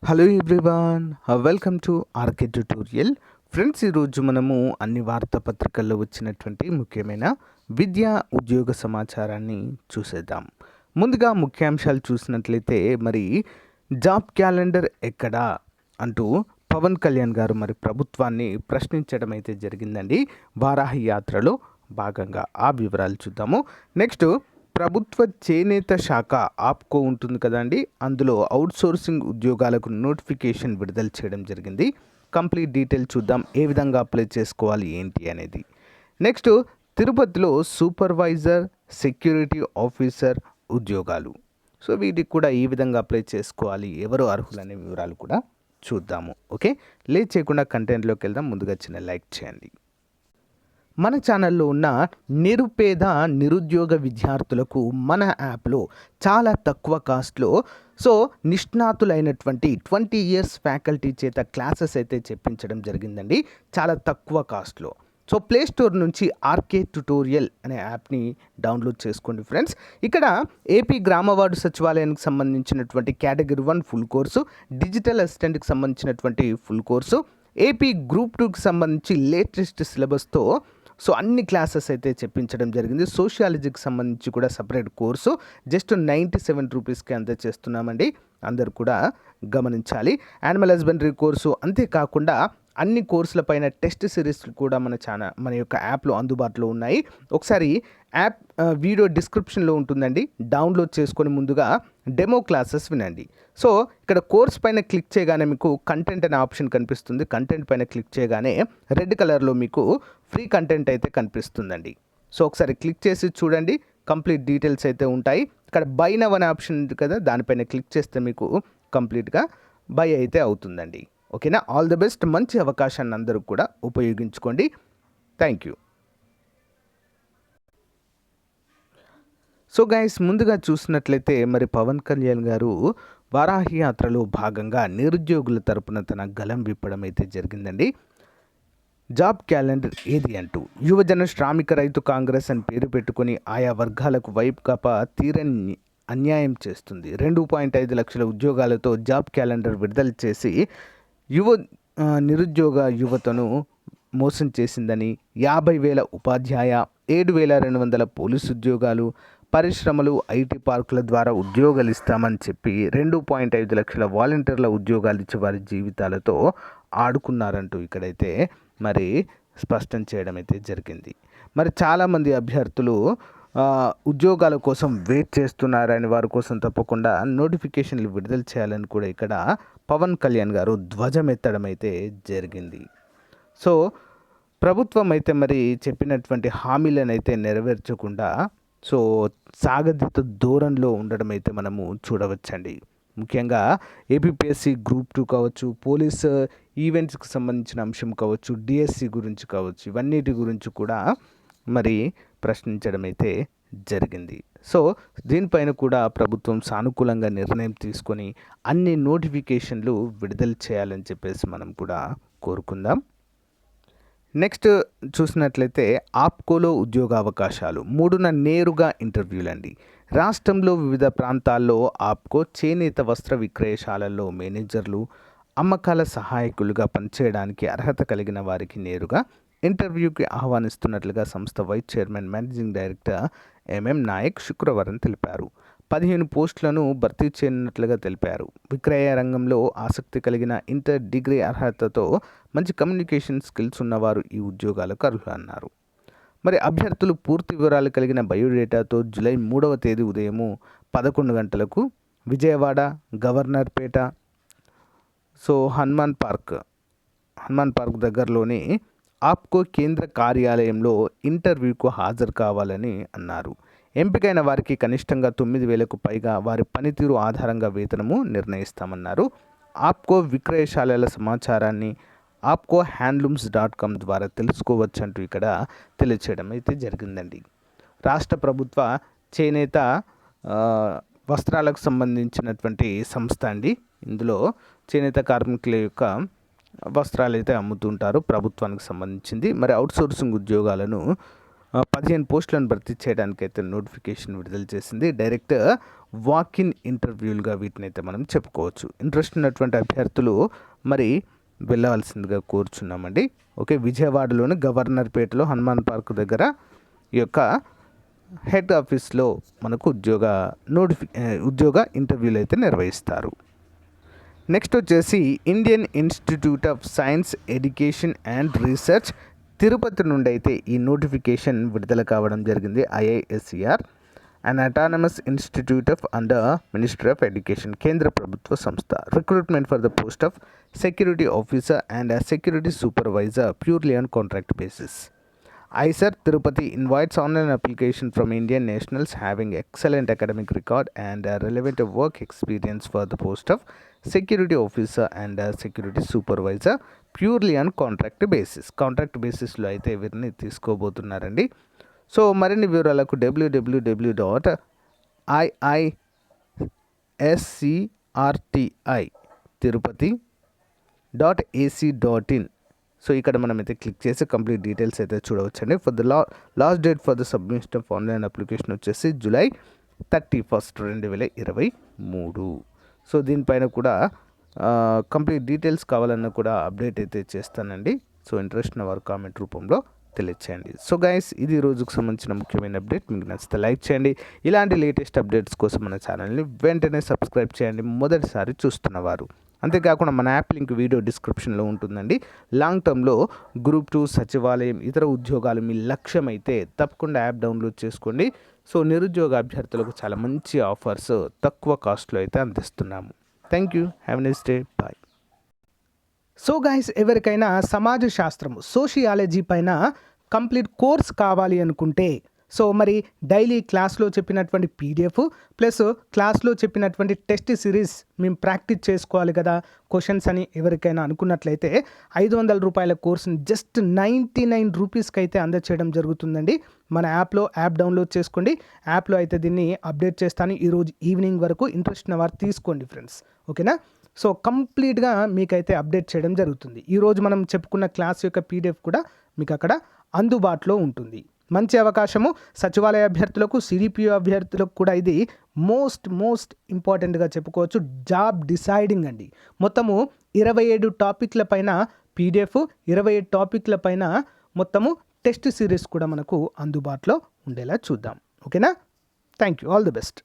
Hello everyone, welcome to RK tutorial. Friends, ఈరోజు మనము అన్ని వార్తాపత్రికల్లో వచ్చినటువంటి ముఖ్యమైన విద్యా ఉద్యోగ సమాచారాన్ని చూసేద్దాం. ముందుగా ముఖ్యాంశాలు చూసినట్లయితే మరి జాబ్ క్యాలెండర్ ఎక్కడా అంటూ పవన్ కళ్యాణ్ గారు మరి ప్రభుత్వాన్ని ప్రశ్నించడం అయితే జరిగిందండి. వారాహి యాత్రలో భాగంగా ఆ వివరాలు చూద్దాము. నెక్స్ట్, ప్రభుత్వ చేనేత శాఖ ఆప్కో ఉంటుంది కదండి, అందులో అవుట్సోర్సింగ్ ఉద్యోగాలకు నోటిఫికేషన్ విడుదల చేయడం జరిగింది. కంప్లీట్ డీటెయిల్ చూద్దాం, ఏ విధంగా అప్లై చేసుకోవాలి ఏంటి అనేది. నెక్స్ట్, తిరుపతిలో సూపర్వైజర్, సెక్యూరిటీ ఆఫీసర్ ఉద్యోగాలు. సో వీటికి కూడా ఏ విధంగా అప్లై చేసుకోవాలి, ఎవరు అర్హులనే వివరాలు కూడా చూద్దాము. ఓకే, లేట్ చేయకుండా కంటెంట్లోకి వెళ్దాం. ముందుగా చిన్న లైక్ చేయండి. మన ఛానల్లో ఉన్న నిరుద్యోగ విద్యార్థులకు మన యాప్లో చాలా తక్కువ కాస్ట్లో నిష్ణాతులైనటువంటి 20 ఇయర్స్ ఫ్యాకల్టీ చేత క్లాసెస్ అయితే చెప్పించడం జరిగిందండి, చాలా తక్కువ కాస్ట్లో. ప్లే స్టోర్ నుంచి ఆర్కే ట్యుటోరియల్ అనే యాప్ని డౌన్లోడ్ చేసుకోండి ఫ్రెండ్స్. ఇక్కడ ఏపీ గ్రామ వార్డు సచివాలయానికి సంబంధించినటువంటి కేటగిరీ 1 ఫుల్ కోర్సు, డిజిటల్ అసిస్టెంట్కి సంబంధించినటువంటి ఫుల్ కోర్సు, ఏపీ గ్రూప్ 2కి సంబంధించి లేటెస్ట్ సిలబస్తో అన్ని క్లాసెస్ అయితే చెప్పించడం జరిగింది. సోషియాలజీకి సంబంధించి కూడా సపరేట్ కోర్సు జస్ట్ 97 రూపీస్కి అందజేస్తున్నామండి, అందరు కూడా గమనించాలి. యానిమల్ హస్బెండరీ కోర్సు, అంతేకాకుండా అన్ని కోర్సులపైన టెస్ట్ సిరీస్ కూడా మన యొక్క యాప్లో అందుబాటులో ఉన్నాయి. ఒకసారి యాప్ వీడియో డిస్క్రిప్షన్లో ఉంటుందండి, డౌన్లోడ్ చేసుకొని ముందుగా డెమో క్లాసెస్ వినండి. ఇక్కడ కోర్స్ పైన క్లిక్ చేయగానే మీకు కంటెంట్ అనే ఆప్షన్ కనిపిస్తుంది. కంటెంట్ పైన క్లిక్ చేయగానే రెడ్ కలర్లో మీకు ఫ్రీ కంటెంట్ అయితే కనిపిస్తుందండి. ఒకసారి క్లిక్ చేసి చూడండి, కంప్లీట్ డీటెయిల్స్ అయితే ఉంటాయి. ఇక్కడ బై నవ్ అనే ఆప్షన్ ఉంది కదా, దానిపైన క్లిక్ చేస్తే మీకు కంప్లీట్గా బై అయితే అవుతుందండి. ఓకేనా, ఆల్ ది బెస్ట్. మంచి అవకాశాన్ని అందరూ కూడా ఉపయోగించుకోండి. Thank you. గైస్, ముందుగా చూసినట్లయితే మరి పవన్ కళ్యాణ్ గారు వారాహి యాత్రలో భాగంగా నిరుద్యోగుల తరపున తన గలం విప్పడం అయితే జరిగిందండి. జాబ్ క్యాలెండర్ ఏది అంటూ యువజన శ్రామిక రైతు కాంగ్రెస్ అని పేరు పెట్టుకొని ఆయా వర్గాలకు వైకాపా తీరని అన్యాయం చేస్తుంది. 2.5 లక్షల ఉద్యోగాలతో జాబ్ క్యాలెండర్ విడుదల చేసి నిరుద్యోగ యువతను మోసం చేసిందని, 50,000 ఉపాధ్యాయ, 7,200 పోలీసు ఉద్యోగాలు, పరిశ్రమలు, ఐటీ పార్కుల ద్వారా ఉద్యోగాలు ఇస్తామని చెప్పి 2.5 లక్షల వాలంటీర్ల ఉద్యోగాలు ఇచ్చి వారి జీవితాలతో ఆడుకున్నారంటూ ఇక్కడైతే మరి స్పష్టం చేయడం అయితే జరిగింది. మరి చాలామంది అభ్యర్థులు ఉద్యోగాల కోసం వెయిట్ చేస్తున్నారని, వారి కోసం తప్పకుండా నోటిఫికేషన్లు విడుదల చేయాలని కూడా ఇక్కడ పవన్ కళ్యాణ్ గారు ధ్వజమెత్తడం అయితే జరిగింది. ప్రభుత్వం అయితే మరి చెప్పినటువంటి హామీలను అయితే నెరవేర్చకుండా సాగదీత దూరంలో ఉండడం అయితే మనము చూడవచ్చండి. ముఖ్యంగా APPSC గ్రూప్ 2 కావచ్చు, పోలీస్ ఈవెంట్స్కి సంబంధించిన అంశం కావచ్చు, DSC గురించి కావచ్చు, ఇవన్నిటి గురించి కూడా మరి ప్రశ్నించడం అయితే జరిగింది. దీనిపైన కూడా ప్రభుత్వం సానుకూలంగా నిర్ణయం తీసుకొని అన్ని నోటిఫికేషన్లు విడుదల చేయాలని చెప్పేసి మనం కూడా కోరుకుందాం. నెక్స్ట్ చూసినట్లయితే ఆప్కోలో ఉద్యోగ అవకాశాలు 3న నేరుగా ఇంటర్వ్యూలండి. రాష్ట్రంలో వివిధ ప్రాంతాల్లో ఆప్కో చేనేత వస్త్ర విక్రయశాలల్లో మేనేజర్లు, అమ్మకాల సహాయకులుగా పనిచేయడానికి అర్హత కలిగిన వారికి నేరుగా ఇంటర్వ్యూకి ఆహ్వానిస్తున్నట్లుగా సంస్థ vice chairman managing director MM Nayak శుక్రవారం తెలిపారు. 15 పోస్టులను భర్తీ చేయనున్నట్లుగా తెలిపారు. విక్రయ రంగంలో ఆసక్తి కలిగిన ఇంటర్ డిగ్రీ అర్హతతో మంచి కమ్యూనికేషన్ స్కిల్స్ ఉన్నవారు ఈ ఉద్యోగాలకు అర్హులన్నారు. మరి అభ్యర్థులు పూర్తి వివరాలు కలిగిన బయోడేటాతో జూలై 3వ తేదీ ఉదయం 11 గంటలకు విజయవాడ గవర్నర్పేట హనుమాన్ పార్క్ దగ్గరలోని ఆప్కో కేంద్ర కార్యాలయంలో ఇంటర్వ్యూకు హాజరు కావాలని అన్నారు. ఎంపికైన వారికి కనిష్టంగా 9,000కు పైగా వారి పనితీరు ఆధారంగా వేతనము నిర్ణయిస్తామన్నారు. ఆప్కో విక్రయశాలల సమాచారాన్ని apcohandlooms.com ద్వారా తెలుసుకోవచ్చంటూ ఇక్కడ తెలియచేయడం అయితే జరిగిందండి. రాష్ట్ర ప్రభుత్వ చేనేత వస్త్రాలకు సంబంధించినటువంటి సంస్థ అండి. ఇందులో చేనేత కార్మికుల యొక్క వస్త్రాలు అయితే అమ్ముతుంటారు, ప్రభుత్వానికి సంబంధించింది. మరి అవుట్సోర్సింగ్ ఉద్యోగాలను 15 పోస్టులను భర్తీ చేయడానికి అయితే నోటిఫికేషన్ విడుదల చేసింది. డైరెక్ట్ వాక్-ఇన్ ఇంటర్వ్యూలుగా వీటినైతే మనం చెప్పుకోవచ్చు. ఇంట్రెస్ట్ ఉన్నటువంటి అభ్యర్థులు మరి వెళ్ళవలసిందిగా కోరుచున్నామండి. ఓకే, విజయవాడలోని గవర్నర్పేటలో హనుమాన్ పార్క్ దగ్గర ఈ యొక్క హెడ్ ఆఫీస్లో మనకు ఉద్యోగ ఇంటర్వ్యూలు అయితే నిర్వహిస్తారు. నెక్స్ట్ వచ్చేసి Indian institute of science education and research Tirupati నుండి అయితే ఈ నోటిఫికేషన్ విడుదల కావడం జరిగింది. IISER an autonomous institute of under Ministry of Education, కేంద్ర ప్రభుత్వ సంస్థ. Recruitment for the post of security officer and security supervisor purely on contract basis. IISER Tirupati invites online application from Indian nationals having excellent academic record and relevant work experience for the post of security officer and security supervisor purely on contract basis. Contract బేసిస్లో అయితే వీరిని తీసుకోబోతున్నారండి. So మరిన్ని వివరాలకు www.iiscrti.tirupati.ac.in. So ఇక్కడ మనం అయితే click చేసి complete details అయితే చూడవచ్చండి. For the last date for the submission of online application వచ్చేసి July 31, 2023. సో దీనిపైన కూడా కంప్లీట్ డీటెయిల్స్ కావాలన్నా కూడా అప్డేట్ అయితే చేస్తానండి. సో ఇంట్రెస్ట్ ఉన్న వారు కామెంట్ రూపంలో తెలియచేయండి. సో గైస్, ఇది రోజుకు సంబంధించిన ముఖ్యమైన అప్డేట్. మీకు నచ్చితే లైక్ చేయండి. ఇలాంటి లేటెస్ట్ అప్డేట్స్ కోసం మన ఛానల్ని వెంటనే సబ్స్క్రైబ్ చేయండి మొదటిసారి చూస్తున్నవారు. అంతేకాకుండా మన యాప్ లింక్ వీడియో డిస్క్రిప్షన్లో ఉంటుందండి. లాంగ్ టర్మ్లో గ్రూప్ 2 సచివాలయం ఇతర ఉద్యోగాలు మీ లక్ష్యం అయితే తప్పకుండా యాప్ డౌన్లోడ్ చేసుకోండి. సో నిరుద్యోగ అభ్యర్థులకు చాలా మంచి ఆఫర్స్ తక్కువ కాస్ట్లో అయితే అందిస్తున్నాము. Thank you, have a nice day, bye. So guys, ఎవరికైనా సమాజ శాస్త్రము సోషియాలజీ పైన కంప్లీట్ కోర్స్ కావాలి అనుకుంటే సో మరి డైలీ క్లాస్లో చెప్పినటువంటి PDF ప్లస్ క్లాస్లో చెప్పినటువంటి టెస్ట్ సిరీస్ మేము ప్రాక్టీస్ చేసుకోవాలి కదా క్వశ్చన్స్ అని ఎవరికైనా అనుకున్నట్లయితే 500 రూపాయల కోర్సుని జస్ట్ 99 రూపీస్కి అయితే అందచేయడం జరుగుతుందండి. మన యాప్ డౌన్లోడ్ చేసుకోండి. యాప్లో అయితే దీన్ని అప్డేట్ చేస్తాను. ఈరోజు ఈవినింగ్ వరకు ఇంట్రెస్ట్ ఉన్న వారు తీసుకోండి ఫ్రెండ్స్, ఓకేనా. సో కంప్లీట్గా మీకైతే అప్డేట్ చేయడం జరుగుతుంది. ఈరోజు మనం చెప్పుకున్న క్లాస్ యొక్క PDF కూడా మీకు అక్కడ అందుబాటులో ఉంటుంది. మంచి అవకాశము సచివాలయ అభ్యర్థులకు, CDPO అభ్యర్థులకు కూడా ఇది మోస్ట్ ఇంపార్టెంట్గా చెప్పుకోవచ్చు. జాబ్ డిసైడింగ్ అండి. మొత్తము 27 టాపిక్ల పైన PDF, 27 టాపిక్ల పైన మొత్తము టెస్ట్ సిరీస్ కూడా మనకు అందుబాటులో ఉండేలా చూద్దాం, ఓకేనా. Thank you, all the best.